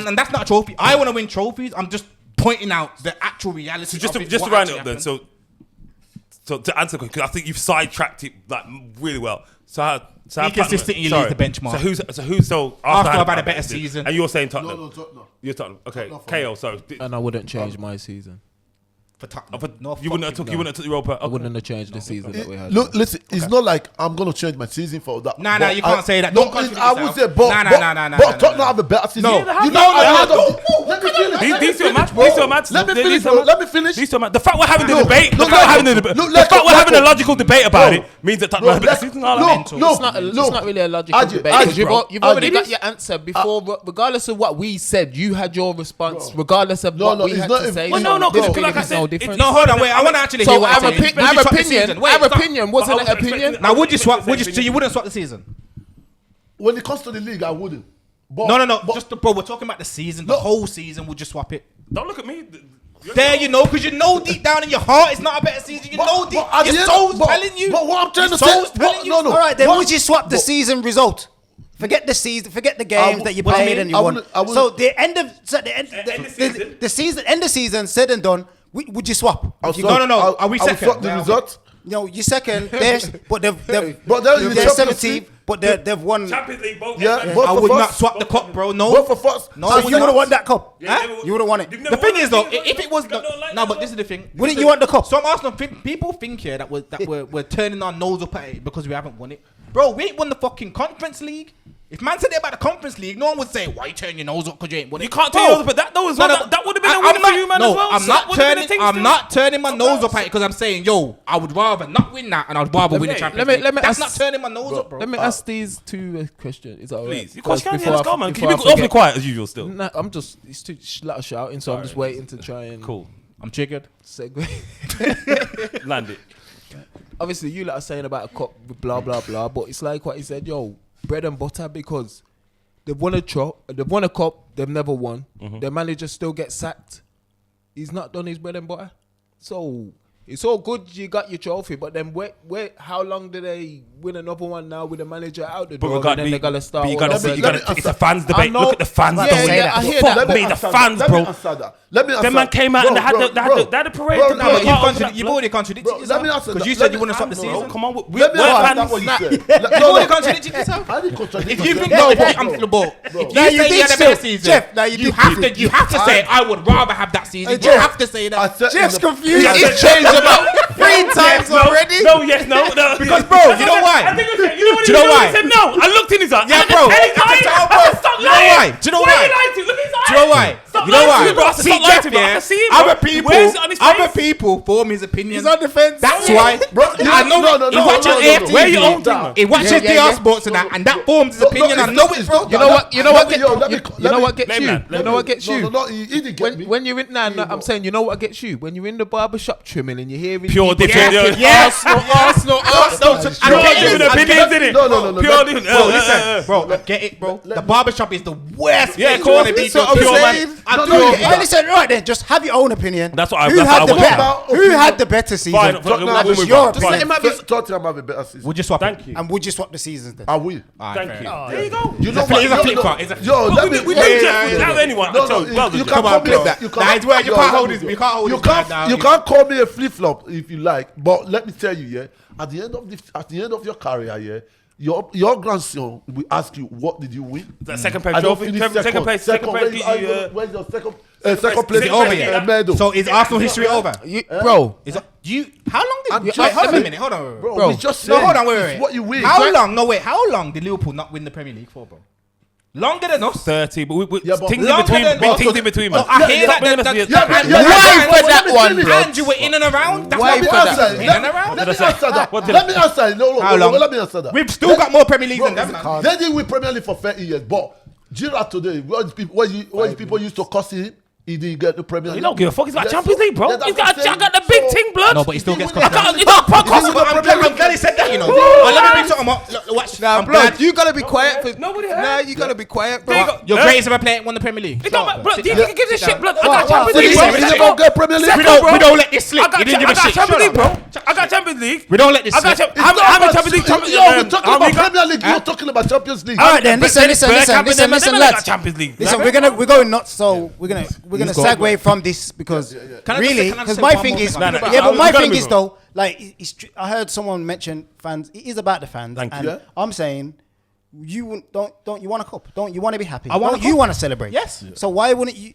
and that's not a trophy. I want to win trophies. I'm just pointing out the actual reality.
So just to round it up then. So to answer the question, because I think you've sidetracked it like really well. So
be consistent in your league, the benchmark.
So
Arsenal have had a better season.
And you're saying Tottenham?
No, Tottenham.
You're Tottenham. Okay, Kayo. So
and I wouldn't change my season.
You wouldn't have took Europa.
I wouldn't have changed the season that we had.
Look, listen, it's not like I'm gonna change my season for that.
Nah, you can't say that.
No, I would say, but Tottenham have a better season.
These two are mad.
Let me finish.
These two are mad. The fact we're having the debate, the fact we're having a logical debate about it means that Tottenham have a better season.
It's not really a logical debate because you've already got your answer before. Regardless of what we said, you had your response. Regardless of what we had to say.
Like I said,
no, hold on, wait. I want to actually hear what I'm saying.
Our opinion wasn't an opinion.
Now, would you swap? So you wouldn't swap the season?
When it comes to the league, I wouldn't.
No. Just bro, we're talking about the season. The whole season. We'll just swap it.
Don't look at me.
There, you know, because you know deep down in your heart it's not a better season. You know deep. Your soul's telling you.
But what I'm trying to
say,
no.
All right, then would you swap the season result? Forget the season. Forget the games that you played and you won. So the end of the season said and done. Would you swap?
No. Are we second?
Swap the result.
No, you second. But they're 17th. But they've won.
Champions League, both.
Yeah,
I would not swap the cup, bro. No.
Both for first.
No, you would have won that cup.
Yeah,
You would have won it.
The thing is, though, if it was no, but this is the thing.
Wouldn't you want the cup?
Some Arsenal people think here that we're turning our nose up at it because we haven't won it, bro. We ain't won the fucking Conference League. If man said that about the Conference League, no one would say, why you turn your nose up because you ain't won it.
You can't turn your nose up at that though as well. That would have been a win for you, man, as well.
I'm not turning my nose up at it because I'm saying, yo, I would rather not win that and I'd rather win the Champions League. That's not turning my nose up, bro.
Let me ask these two questions. Is that all right?
Please. Let's go, man. Can you be awfully quiet as usual still?
Nah, I'm just, it's too lot of shouting, so I'm just waiting to try and...
Cool.
I'm triggered.
Segue.
Land it.
Obviously, you lot are saying about a cup, blah, blah, blah, but it's like what he said, yo, bread and butter, because they've won a cup, they've never won. Their manager still gets sacked. He's not done his bread and butter. So it's all good you got your trophy, but then how long do they win another one now with the manager out the door? And then they gotta start.
It's a fans debate. Look at the fans.
I hear that.
The fans, bro.
Let me answer.
Them man came out and they had the parade.
You've already contradicted yourself.
Let me answer.
Because you said you wouldn't stop the season.
Come on,
Let me answer what you said.
You've already contradicted yourself.
I didn't contradict
If you think I'm the ball, if you say you had a better season,
Jeff,
you have to say I would rather have that season. You have to say that.
Jeff's confused.
He's changed about 3 times already.
No,
Because bro, you know why?
Do you know why? He said no. I looked in his eye.
Yeah, bro.
Stop lying.
Do you know why?
Look at his eye.
Do you know why?
You know why?
See, Jeff, other people form his opinion.
He's on the fence.
That's why. I know. He watches AFTV.
Where you own team?
He watches DR Sports and that, and that forms his opinion. I know it, bro.
You know what? You know what gets you? You know what gets you?
No, he didn't get me.
When you're in, I'm saying, you know what gets you? When you're in the barber shop trimming and you're hearing
pure deflect.
Arsenal.
No.
Pure
Listen, bro, get it, bro. The barbershop is the worst.
Yeah, of course.
Listen, right then, just have your own opinion.
That's what I
Who had the better season?
Tottenham have a better season.
Would you swap?
Thank you.
And would you swap the seasons then?
I will.
Thank you. There you go.
You know
It's a flip
what?
flop.
Yo, let me.
We don't have anyone.
You can't call me that. You can't hold this. You can't call me a flip flop if you like. But let me tell you, yeah. At the end of your career, yeah. Your grandson will ask you, what did you win?
The second place trophy. Second place.
Where's your second place?
Over yet?
Medal.
So is Arsenal history over?
Bro.
How long did
hold
on a minute, hold on.
Bro, we just said
hold on, wait.
what you win.
How long did Liverpool not win the Premier League for, bro? Longer than us.
30, but things in between, man.
I hear that.
Why for that one, bro?
And you were in and around.
Let me answer that. Let me answer. Let me answer that.
We've still got more Premier Leagues than them, man.
They did win Premier League for 30 years, but Gerrard today, when people used to cuss him, he didn't get the Premier League.
You don't give a fuck. He's got Champions League, bro. He's got the big thing, blood.
No, but he still gets
I'm glad
he said that, you know. Let me bring something up. Watch.
Nah, blood, you gotta be quiet for... Nah, you gotta be quiet, bro.
Your greatest ever player won the Premier League.
It don't matter, bro. Do you think he gives a shit, blood? I got Champions League, bro.
He's not get Premier League.
We don't let this slip. He didn't give a shit.
I got Champions League, bro. I got Champions League.
We don't let this slip.
How many Champions League?
We're talking about Premier League. You're talking about Champions League.
All right then, listen, lads.
Champions League.
Listen, we're going nuts, so we're gonna segue from this because really, because my thing is, but my thing is though, like, I heard someone mention fans. It is about the fans, and I'm saying, don't you want a cup? Don't you want to be happy? Don't you want to celebrate?
Yes.
So why wouldn't you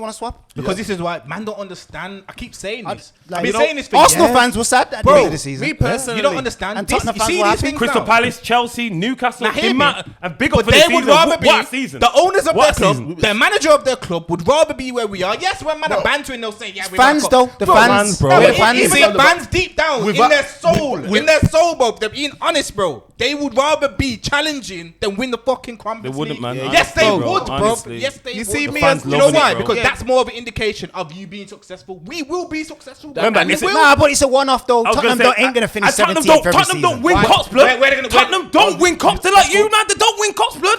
want to swap?
Because this is why man don't understand. I keep saying this. I've been saying this for
Arsenal fans were sad at the end of the season.
Me personally,
you don't understand.
And Tottenham fans were happy.
Crystal Palace, Chelsea, Newcastle, and big up for
they
the
would
season.
rather be
What season?
the owners of
What
their
season?
club, the manager of their club would rather be where we are. Yes, when man are bantering, they'll say, "Yeah, we
Fans though, the fans,
bro.
bro.
Yeah,
The fans.
Fans deep down in their soul, bro. They're being honest, bro. They would rather be challenging than win the fucking Conference League.
They wouldn't, man.
Yes, they would, bro.
Honestly.
Yes, they would.
You see me
fans
as...
You know
loving
why?
it, bro.
Because that's more of an indication of you being successful. We will be successful.
Remember,
And we
listen-
will.
Nah, but it's a one-off though. Tottenham ain't gonna finish 17th every
Tottenham
season.
don't win cups, blood.
Where they gonna-
Tottenham don't win cups. They're like you, man. They don't win cups, blood.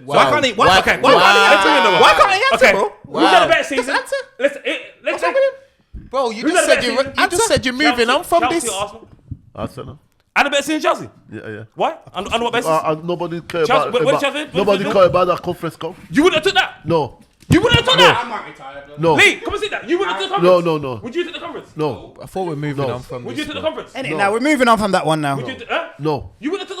Why can't he? Why can't he answer, bro? Who's had a better season? Let's check.
Bro, you just said you're moving on from this.
Arsenal.
And a better season Chelsea.
Yeah.
Why? And what basis?
Nobody cared
Chelsea-
about.
what Chelsea-
Nobody cared about that conference cup.
You wouldn't have took that.
No.
You wouldn't have took that.
No.
Lee, come and sit that. You wouldn't have took the conference.
No.
Would you take the conference?
No.
I thought we're moving on from
Would
this.
you take the conference?
Now we're moving on from that one now.
Would you?
No.
You wouldn't have took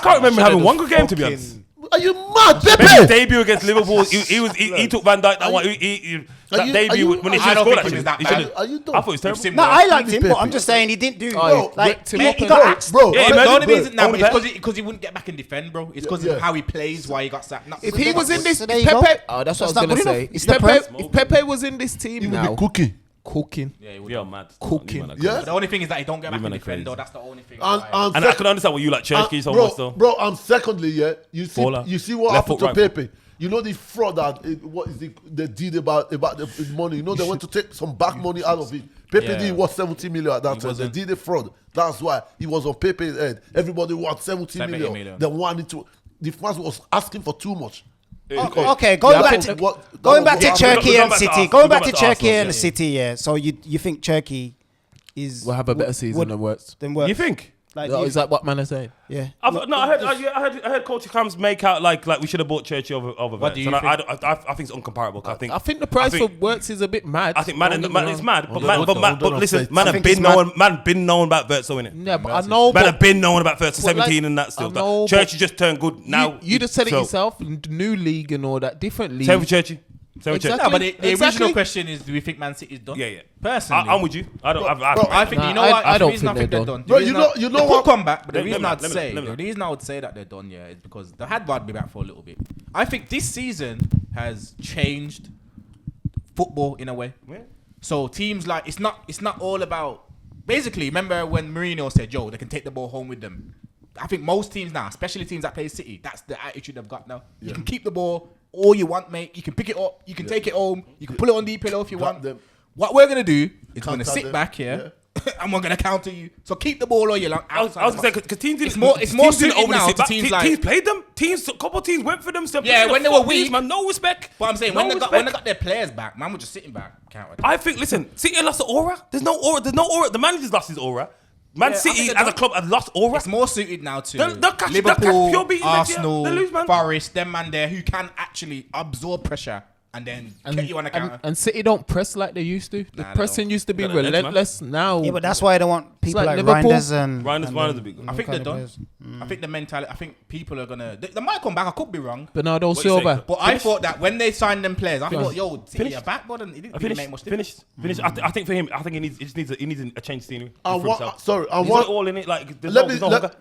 can't remember having one good game, to be honest.
Are you mad,
His
Pepe?
debut against Liverpool, he took Van Dijk that one. That debut when he should have scored that shit.
Are you dumb?
I thought it was terrible.
No, I liked him,
Pepe.
but I'm just saying he didn't do.
Oh,
Like
Tim
he
Hopper.
got axed.
Bro,
Yeah,
The only
bro.
reason now
Only
is because he wouldn't get back and defend, bro. It's because
Yeah.
of how he plays, why he got sacked. Not If he was in this,
So
if
there you go.
Pepe, oh, that's what I
That's
was
not
gonna
good
say.
enough.
If Pepe was in this team
He will
now,
be cooking.
cooking.
Yeah, you're mad.
Cooking.
Yeah?
The only thing is that he don't get back
You
and
man are
defend,
crazy.
though. That's the only thing.
And,
why-
And I can understand what you like Churchill so much though.
bro, secondly, yeah, you
Baller.
see what
Left
happened
foot,
to
right
Pepe. You know the fraud that what is they did about the money. You know they went to take some back money out of it. Pepe
Yeah.
did what 70 million at that time. They
wasn't.
did the fraud. That's why he was on Pepe's head. Everybody wants 70 million. They wanted to. The fans was asking for too much.
Okay, going back to Turkey and City. Going back to Turkey and City. Yeah. So you think Turkey is
We'll have a better season than worse.
than worse?
You think?
Like,
Is that what man is saying?
yeah.
I heard Coach Cam's make out like we should have bought Churchill over
What
Verts.
do you
And
think?
I think it's uncomparable. I think
the price
I
for
think-
works is a bit mad.
I think man, it's mad. But
Hold on,
listen,
I
man have been knowing about Verts, so innit?
Yeah, but I know.
Man
But
have been knowing about Verts for
But like,
17 and that still.
I know,
Churchill
but
just turned good now.
you just said it
So-
yourself. New league and all that, different league.
Same for Churchill.
Exactly.
No, but the
Exactly.
original question is, do we think Man City's done?
Yeah, yeah.
Personally,
I'm with you. I don't.
I think
Nah,
you know
I-
what?
I
The
don't
reason
think they're done.
Bro,
the
you
reason
know-
I-
you
they
know
could
what-
come back, but the
Let me
reason
know,
I'd
let me
say
know, let me
the
know.
reason I would say that they're done, yeah, is because they had to be back for a little bit. I think this season has changed football in a way.
Yeah.
So teams like it's not all about. Basically, remember when Mourinho said, "Yo, they can take the ball home with them." I think most teams now, especially teams that play City, that's the attitude they've got now. You can keep the ball all you want, mate. You can pick it up. You can take it home. You can pull it on the pillow if you want.
them.
What we're gonna do is we're gonna
Counter
sit
them.
back here, and we're gonna counter you. So keep the ball all you long.
I was gonna say because teams didn't.
It's more
teams didn't
suited
overly
now
sit
to
back.
teams
Teams
like-
played them. A couple of teams went for them. So
Yeah,
the
when they were
fuck these,
weak.
man, no respect.
But I'm saying
No
when they
respect.
got their players back, man, was just sitting back. Counter.
I think. Listen, City lost the aura. There's no aura. The manager's lost his aura. Man
Yeah, I
City
think
as
they're
a
done.
club has lost aura.
It's more suited now to
They'll catch
Liverpool,
pure beating next year.
Arsenal,
They lose, man.
Forest, them man there who can actually absorb pressure and then get you on the counter.
And City don't press like they used to. The
Nah, they
pressing used to be
They're the next, man.
relentless. Now,
Yeah, but that's why I don't want people
like
like
Liverpool.
Reinders and
Reinders a big one.
I think
kind
they're
of
done.
players.
I think the mentality. I think people are gonna. They might come back. I could be wrong.
Bernardo
What you say?
Silva.
But I thought that when they signed them players, I
Finish.
thought, yo, City
Finish.
are back, but it didn't
I
really make much difference.
Finish. I think for him, I think he just needs a change scenery.
I
for
want,
himself.
sorry, I
He's
want.
not all in it. Like there's
Let
no
me
hunger.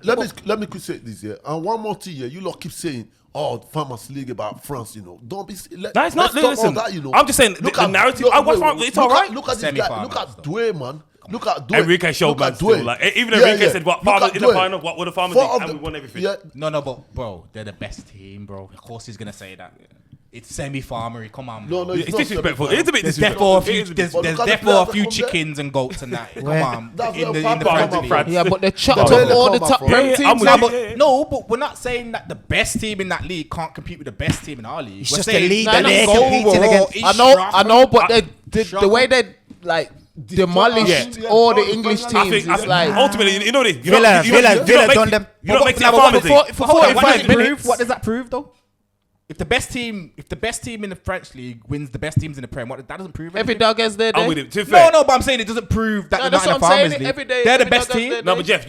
let me quick say this here. And one more thing here, you lot keep saying, "Oh, Farmers League about France," you know. Don't be.
No, it's not.
let's stop
Listen,
all that, you know.
I'm just saying the narrative. I watch France. It's all right.
Look at this guy. Look at Dwayne, man. Look at Dwayne.
Enrique showed,
Look
man.
at
Still,
Dwayne.
like even
Yeah,
Enrique
yeah.
said, "What
Look
farmers
at
in the
Dwayne.
final? What were the farmers
Four
did?
of
And we
them-
won everything."
Yeah.
No, but bro, they're the best team, bro. Of course he's gonna say that. It's semi-farmery. Come on, bro.
No,
It's
not
disrespectful.
semi-final.
It's a bit
There's
disrespectful.
therefore a few.
It is a bit
There's
But look at the
therefore a
players
few
that come there.
chickens and goats and that. Come
Where?
on,
That's
in
where
the
Barbers
Premier
come
League.
from.
Yeah, but they chopped
Where
up
they
all
come
the
from.
top
Yeah,
Prem
yeah,
teams.
I'm with
now,
you.
but
Yeah.
No, but we're not saying that the best team in that league can't compete with the best team in our league.
It's
We're
just
saying
the league
that they're
competing against.
I know, but the way they like demolished
Yeah.
all the English
I
teams
think
is like.
ultimately, you know this.
Villa done them.
You're not making a
But
farmers
for
league.
45 minutes.
minutes.
What does that prove, though? If the best team in the French league wins the best teams in the Prem, that doesn't prove
Every
anything.
dog has their day.
I'm with him. To be fair.
No, but I'm saying it doesn't prove that
No,
they're
that's
not in
what
a
I'm saying.
farmers league.
Every day,
They're the
every
best
dog has
team.
their
No, but Jeff,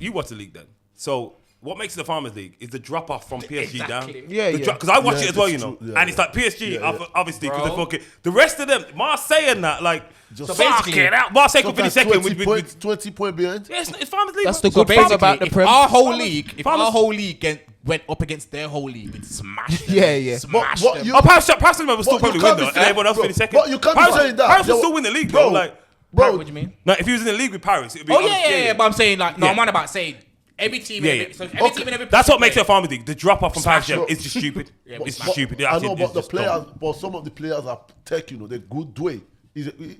you watch the league then. So what makes it the Farmers League is the drop off from PSG
Exactly.
down.
Yeah, yeah.
Because I watch
Yeah,
it as well,
it's
you know,
true. Yeah,
and it's like PSG,
Yeah, yeah.
obviously, because
Bro.
they're fucking the rest of them. Marseille and that, like,
Just
so
basically-
basically, out. Marseille could finish
Sometimes
second
20 point behind.
Yeah, it's Farmers League.
That's
man.
the good thing about the
if
Prem.
our whole
Farmers-
league, if
Farmers-
our whole league went up against their whole league, we'd smash them.
Yeah, yeah.
Smash
But
them.
you-
Oh, Paris Saint-Germain will still
But you
probably
can't
win
be
though, and
saying-
everyone else
bro,
finish second.
but you can't be
Paris,
saying that.
Paris will
They
still
were-
win the league,
bro,
bro. Like,
Bro,
What do you mean?
no, if he was in the league with Paris, it would be.
Oh yeah. But I'm saying like, no,
Yeah.
I'm on about saying every team.
Yeah,
in
yeah.
every, so every team in every.
That's what makes it a Farmers League. The drop off from Paris
Smash
is just stupid.
but
It's
smash-
stupid.
I
Actually,
know,
it's
but the
just
players,
dumb.
but some of the players are tech, you know, they're good way.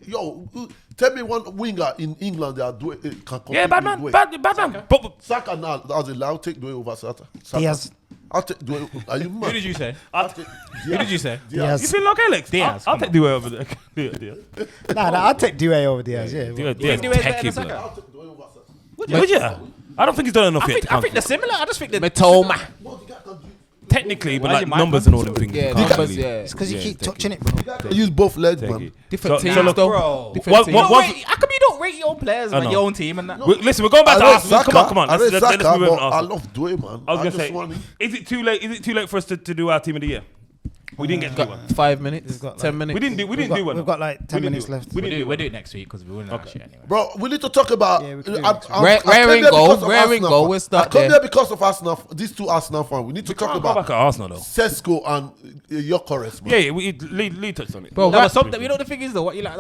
Yo, tell me one winger in England that can compete
Yeah, bad
with
man,
Dwayne.
bad man. But
Saka now, as a I'll take Dwayne over Saka.
Diaz.
I'll take Dwayne. Are you mad?
Who did you say?
I'll take
Who did you say?
you
Diaz.
feel like Alex?
Diaz,
I'll
come
take
on.
the way over there. Diaz.
Nah, I'll take Due over Diaz. Yeah.
Diaz
Due's better than
techie,
Saka?
blood.
I'll take Dwayne over Saka.
Would you? I don't think he's done enough yet.
I think they're similar. I just think they're
Matoma.
Technically, but
Why is
like
it my
numbers
man?
and all them things.
Yeah,
you can't
numbers,
really-
yeah.
It's because you
Yeah,
keep
take
touching
it.
it, bro.
Use both legs,
Take
man.
it.
Different
So-
teams
so look,
though.
bro.
Different
What-
teams.
what-
No, wait, how come you don't rate your own players,
I
man,
know.
your own team and that.
Listen, we're going back to Arsenal. Come on.
I
Let's move on to
but I
Arsenal.
love Dwayne, man.
I was
just
gonna say,
want
is it too late for us to do our team of the year? We didn't get to do one.
5 minutes,
got
10 minutes.
We didn't do one.
We've got like 10
We didn't
minutes
do it.
left.
We didn't do
We'll
it.
do it next week because we wouldn't have shit anyway.
Bro, we need to talk about.
Yeah, we can do it
I
next
came
Where
there
we
because
go?
of
Where we
Arsenal
go?
fan.
We'll start
I come
there.
there because of Arsenal. These two Arsenal fans. We need to talk
Can't go back
about
at Arsenal though.
Sesko and Gyökeres, man.
Yeah, Lee touched on it.
Bro,
No,
right-
but something, you know the thing is though, what you like,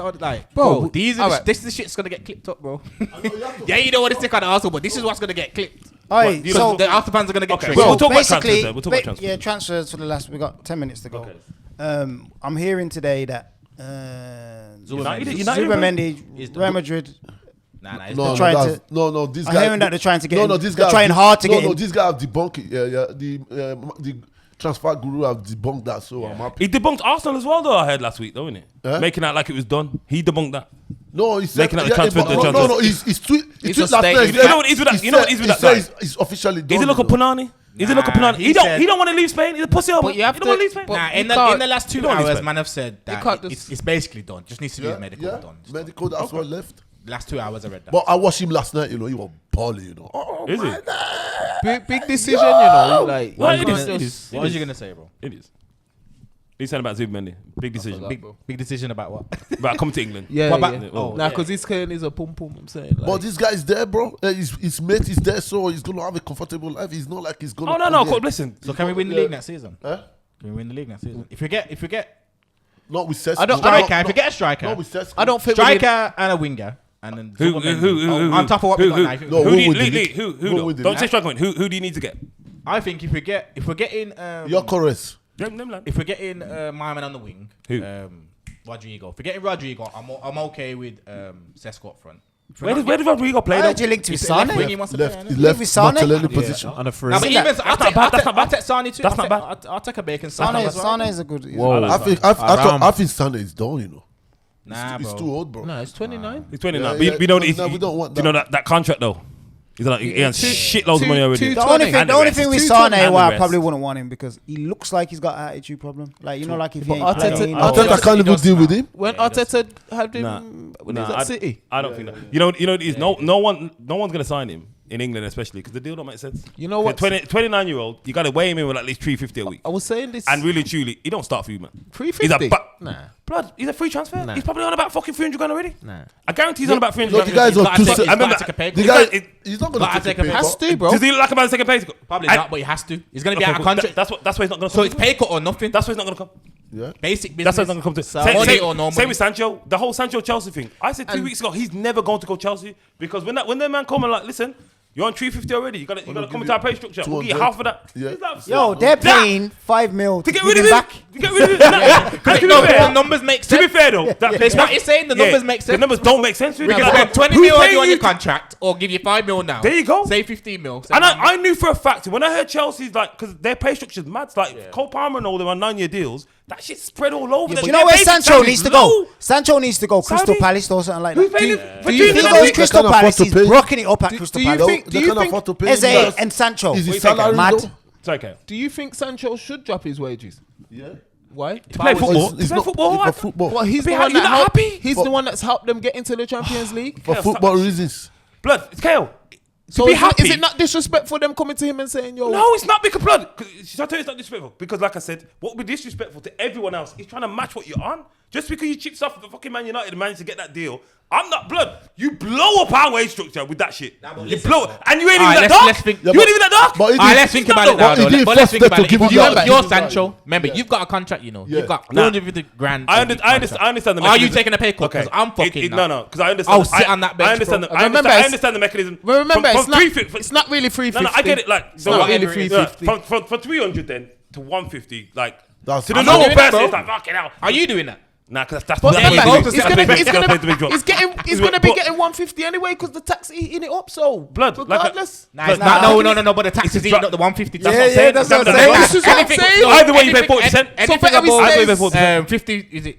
Bro,
bro, these are
alright.
this is the shit's gonna get clipped up, bro. Yeah, you don't want to stick on Arsenal, but this is what's gonna get clipped.
Alright,
you
so
know-
The Arsenal fans are gonna get
Okay,
triggered.
so we'll talk about
basically,
transfers then. We'll talk about transfers.
yeah, transfers for the last. We got 10 minutes to go.
Okay.
I'm hearing today that
United-
Zubimendi,
is the-
Real Madrid.
Nah, it's
No,
trying
that's-
to-
no, this
I'm
guy.
hearing that they're trying to get
No,
him.
no, this
They're
guy.
trying hard to get
No,
him.
this guy have debunked it. Yeah. The transfer guru have debunked that, so I'm happy.
He debunked Arsenal as well, though. I heard last week, though, innit?
Eh?
Making out like it was done. He debunked that.
No, he said
Making out the transfer-
but-
the
no,
transfer.
no, he's tweet. He
It's a
tweet last
state-
night.
You
He said-
know what it is with that-
he
you know what
said-
it is with
he
that
said
guy?
It's officially done.
Is it like a
you know.
Punani? Is it like a
Nah,
Punani?
he
He don't.
said-
He don't want to leave Spain. He's a pussy.
But you have
he don't want
to-
to leave Spain.
but-
Nah,
you
in
can't-
the last 2
you don't
hours,
respect.
man, have said
can't
that
just-
it's basically done. Just needs to do his
Yeah,
medical
yeah.
done.
Medical, that's what left.
Last 2 hours, I read that.
But I watched him last night, he was balling, Oh,
Is
my
it?
God.
Big decision, Like,
Well,
you
it
can't
is, it
just-
is.
What was you gonna say, bro?
It is. He's saying about Zubimendi. Big decision.
forgot,
Big.
bro.
Big decision about what?
About coming to England.
Yeah,
What about-
yeah.
oh,
Nah,
yeah.
because his cane is a pum pum. I'm saying. Like,
But this guy is there, bro. His mate is there, so he's going to have a comfortable life. He's not like he's going to.
Oh no! Listen.
So can we win the league next season?
Huh?
Can we win the league next season? If we get
Not with Sesko.
I don't-
striker, if we get a striker,
Not with Sesko.
I don't think we need-
striker and a winger, and then
Who?
Zubimendi. On top of what we got now.
No,
Who
who
do you?
would
Lee,
the
Lee,
league?
who?
Who
Though?
would the
Don't
league?
say striker. Who do you need to get?
I think if we're getting
Gyökeres.
if we're getting my man on the wing,
Who?
Rodrigo. If we're getting Rodrigo, I'm okay with Sesko up front.
Where did Rodrigo play?
I
though?
heard you linked with
He's left
Sane.
wing, he wants to play,
Left,
innit?
he left
with Sane?
Martinelli
Yeah,
position.
on a free.
No, but
Isn't
even
that-
I'll
that's not bad, that's not bad.
take Sane too.
That's not bad.
I'll take a bacon Sane
Sane,
as well.
Sane is a good.
Whoa.
I think Sane is done,
Nah,
He's
bro.
too old, bro.
No, it's 29.
He's 29.
Yeah,
But
yeah,
we don't.
no, we don't want
Do you know that contract though? He's like he earns shitloads of money already.
two-
The only thing,
And
the only
rest.
thing with
220
Sane,
and
why
the
I
rest.
probably wouldn't want him because he looks like he's got an attitude problem. Like you know, like if he ain't
Arteta-
playing.
Arteta
I can't even deal with him.
When
Yeah,
Arteta had him
Nah.
when he was
Nah,
at City.
I don't think that. You know it is. No one's gonna sign him in England, especially because the deal don't make sense.
You know what?
29-year-old, you got to weigh him in with at least $350 a week.
I was saying this.
And really, truly, he don't start for you, man.
350.
Nah. Blood, he's a free transfer.
Nah.
He's probably on about fucking 300 grand already.
Nah.
I guarantee he's on about 300
No,
grand.
the guy's on
But I
two.
take-
se-
I remember-
take a pay
The
cut.
guy, he's not going
But I
to take
take
a
a
pay
Has
cut.
to, bro.
Does he look like a man taking a pay cut?
Probably
And-
not, but he has to. He's gonna be
Okay,
out of
cool.
contract.
That's why he's not gonna.
So it's pay cut or nothing.
That's why he's not gonna come.
Yeah.
Basic business.
That's why he's not gonna come to.
Money or no
Same
money.
with Sancho. The whole Sancho Chelsea thing. I said 2 weeks ago he's never going to go Chelsea because when that man come and like, listen, you're on 350 already. You gotta come into our pay structure. We'll give you
200.
half of that.
Yeah.
He's like,
Yo, they're paying $5 million
to get
give
rid of
him
him.
back.
To get rid of him. Because to be
No,
fair,
the numbers make
to be
sense.
fair though,
That's what he's saying. The numbers make
The
sense.
numbers don't make sense.
We can spend 20 mil on your contract or give you 5 mil now.
There you go.
Say 15 mil.
And I knew for a fact when I heard Chelsea's like, because their pay structure's mad. It's like Cole Palmer and all them on 9-year deals. That shit's spread all over.
Do you know where Sancho needs to go? Sancho needs to go Crystal
Saudi?
Palace or something like
Who's
that.
paying
Do
him? For
you think
300
those
week?
Crystal
They can afford
Palace
to
is
pay.
rocking it up at Crystal
do you
Palace?
think-
They can afford to pay
Eze
him.
and Sancho.
Is his
Wait, take
salary
it.
Mad.
though?
It's okay.
Do you think Sancho should drop his wages?
Yeah.
Why?
To play football.
It's
To play
not
football.
for football.
Well, he's the
But
one
you're
that
not
helped.
happy?
He's the one that's helped them get into the Champions League.
For football reasons.
Blood, it's Kayo.
So
be
is,
happy.
is it not disrespectful them coming to him and saying, "Yo"?
No, it's not because blood. Should I tell you it's not disrespectful? Because like I said, what would be disrespectful to everyone else is trying to match what you're on. Just because you chipped off the fucking Man United and managed to get that deal, I'm not blood. You blow up our wage structure with that shit.
Nah, but
You
listen,
blow it, and you ain't even
Alright,
that
let's
dark.
think-
You ain't even that dark.
But it
Alright,
is-
let's think about it now,
But
though.
he did
But let's
first
think
step
about
to
it.
give
If
him
you're,
that.
you're Sancho, remember, you've got a contract,
Yeah.
You've got
Nah.
250 grand.
I
of the
understand the
Are you
mechanism.
taking a pay cut? Because I'm fucking
No,
now.
no, because I understand.
I'll sit on that bench,
I understand.
bro.
I
Remember,
understand the mechanism.
But remember,
From
it's not.
350
It's not really 350.
No, I get it. Like,
It's not really
whatever it is.
350.
From 300 then to 150, like
That's-
to the
I'm
normal
not doing that,
person,
bro.
it's like fucking hell.
Are you doing that?
Nah, because that's
But
that's
remember,
the big-
he's
that's
gonna
the big-
he's
that's
gonna
the big drop.
he's getting he's
But-
gonna be
but-
getting 150 anyway because the tax eating it up. So
Blood, like a-
regardless.
Nah, it's not. No. But the tax is eating up the 150.
That's what I'm saying.
that's what I'm
Remember
saying.
that-
This is what I'm
Anything-
saying.
no,
Either way, you pay
anything-
40%.
Anything
for every
above
state-
50 is it?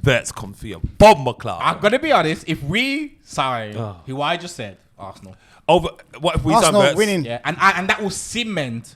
Verts come for you. Bomber club.
I'm gonna be honest. If we sign who I just said, Arsenal.
Over what if we sign
Arsenal
Verts?
winning.
Yeah, and that will cement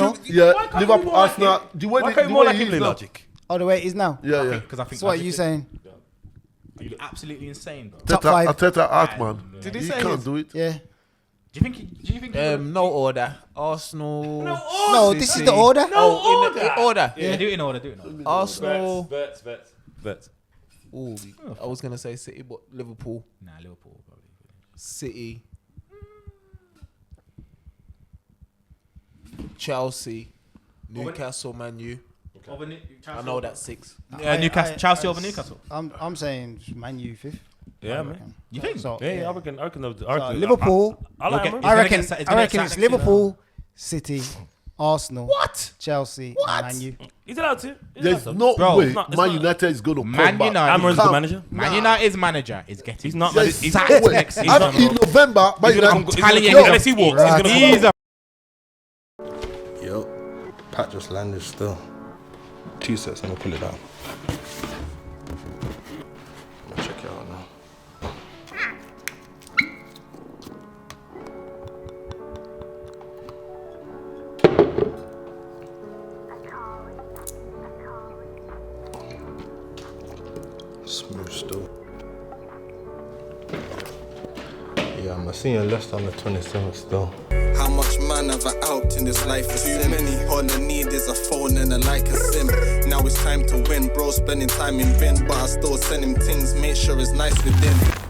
Arsenal.
Yeah,
Why can't
Liverpool,
we more like
Arsenal.
him?
The way
Why
they-
can't
the
we more
way
like
he
him
is
in
now.
logic?
Oh, the way it is now.
Yeah, yeah.
Because I think.
So what are you saying?
Are you absolutely insane, bro?
Top five.
Arteta art, man.
Did he
He
say
can't
his-
do it.
Yeah.
Do you think? Do you think?
No order. Arsenal.
No, this is the order.
In order.
Yeah, do it in order. Do it in order.
Arsenal.
Vets.
Ooh, I was gonna say City, but Liverpool,
Nah, Liverpool probably.
City. Chelsea, Newcastle, Man U. I know that's 6.
Newcastle, Chelsea over Newcastle.
I'm saying Man U 5th.
Yeah, man.
You think?
So,
Yeah, I reckon.
Liverpool.
I like him.
I reckon.
It's gonna
I reckon
get
it's
sacked
Liverpool, City, Arsenal, Chelsea, and Man U.
He's allowed to.
There's no
Bro,
way
it's not-
Man United is going to come
Man
back.
United.
Amaran's the manager.
Man United's manager is getting.
He's not.
There's
He's
no
not.
way.
next
season.
And in November, Man
He's gonna
United.
come.
telling you,
Unless he walks, he's gonna come.
He's a
Yo, Pat just landed still. 2 sets, I'm gonna pull it down. I'm gonna check it out now. Smooth still. Yeah, I'm seeing Leicester on the 27th still.
How much man have I out in this life? Too many. All I need is a phone and a like a sim. Now it's time to win, bro. Spending time in bin, but I still send him things. Make sure it's nice within.